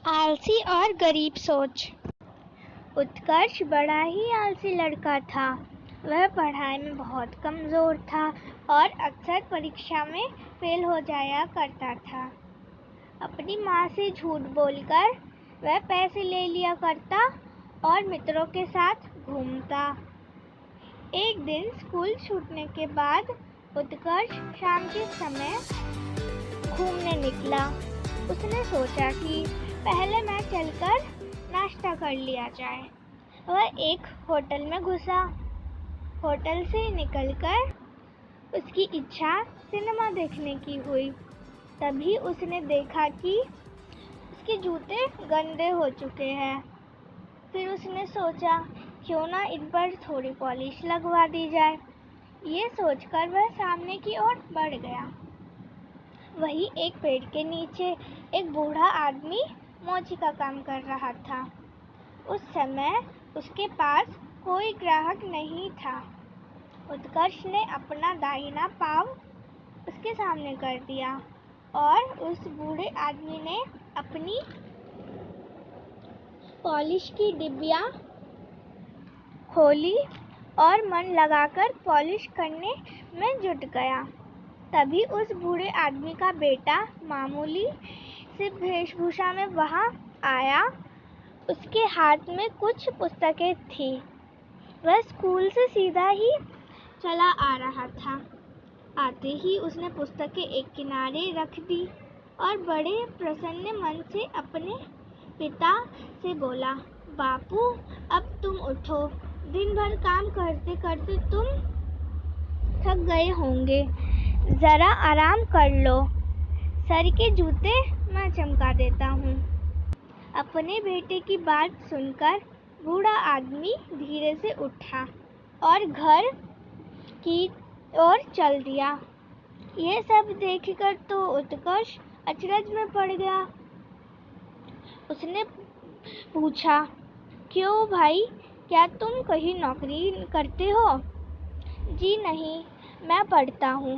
आलसी और गरीब सोच। उत्कर्ष बड़ा ही आलसी लड़का था। वह पढ़ाई में बहुत कमज़ोर था और अक्सर परीक्षा में फेल हो जाया करता था। अपनी माँ से झूठ बोलकर वह पैसे ले लिया करता और मित्रों के साथ घूमता। एक दिन स्कूल छूटने के बाद उत्कर्ष शाम के समय घूमने निकला। उसने सोचा कि पहले मैं चलकर नाश्ता कर लिया जाए। वह एक होटल में घुसा। होटल से निकलकर उसकी इच्छा सिनेमा देखने की हुई। तभी उसने देखा कि उसके जूते गंदे हो चुके हैं। फिर उसने सोचा क्यों ना इन पर थोड़ी पॉलिश लगवा दी जाए। ये सोचकर वह सामने की ओर बढ़ गया। वहीं एक पेड़ के नीचे एक बूढ़ा आदमी मोची का काम कर रहा था। उस समय उसके पास कोई ग्राहक नहीं था। उत्कर्ष ने अपना दाहिना पाँव उसके सामने कर दिया और उस बूढ़े आदमी ने अपनी पॉलिश की डिब्बियाँ खोली और मन लगाकर पॉलिश करने में जुट गया। तभी उस बूढ़े आदमी का बेटा मामूली सी वेशभूषा में वहाँ आया। उसके हाथ में कुछ पुस्तकें थी। वह स्कूल से सीधा ही चला आ रहा था। आते ही उसने पुस्तकें एक किनारे रख दी और बड़े प्रसन्न मन से अपने पिता से बोला, बापू अब तुम उठो, दिन भर काम करते करते तुम थक गए होंगे, ज़रा आराम कर लो, सर के जूते मैं चमका देता हूँ। अपने बेटे की बात सुनकर बूढ़ा आदमी धीरे से उठा और घर की ओर चल दिया। यह सब देखकर तो उत्कर्ष अचरज में पड़ गया। उसने पूछा, क्यों भाई, क्या तुम कहीं नौकरी करते हो? जी नहीं, मैं पढ़ता हूँ,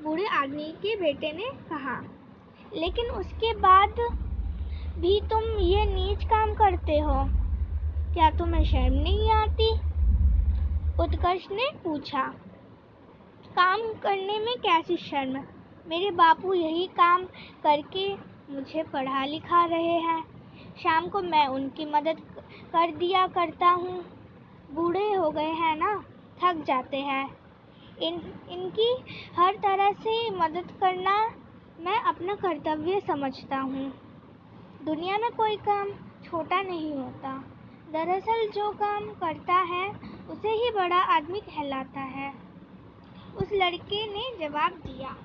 बूढ़े आदमी के बेटे ने कहा। लेकिन उसके बाद भी तुम ये नीच काम करते हो, क्या तुम्हें शर्म नहीं आती? उत्कर्ष ने पूछा। काम करने में कैसी शर्म? मेरे बापू यही काम करके मुझे पढ़ा लिखा रहे हैं। शाम को मैं उनकी मदद कर दिया करता हूँ। बूढ़े हो गए हैं ना, थक जाते हैं। इनकी हर तरह से मदद करना मैं अपना कर्तव्य समझता हूँ। दुनिया में कोई काम छोटा नहीं होता। दरअसल जो काम करता है उसे ही बड़ा आदमी कहलाता है। उस लड़के ने जवाब दिया।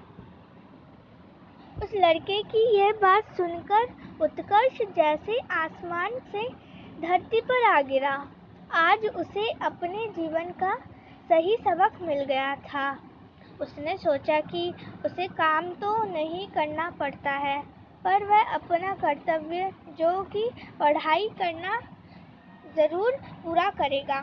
उस लड़के की यह बात सुनकर उत्कर्ष जैसे आसमान से धरती पर आ गिरा। आज उसे अपने जीवन का सही सबक मिल गया था। उसने सोचा कि उसे काम तो नहीं करना पड़ता है, पर वह अपना कर्तव्य जो कि पढ़ाई करना ज़रूर पूरा करेगा।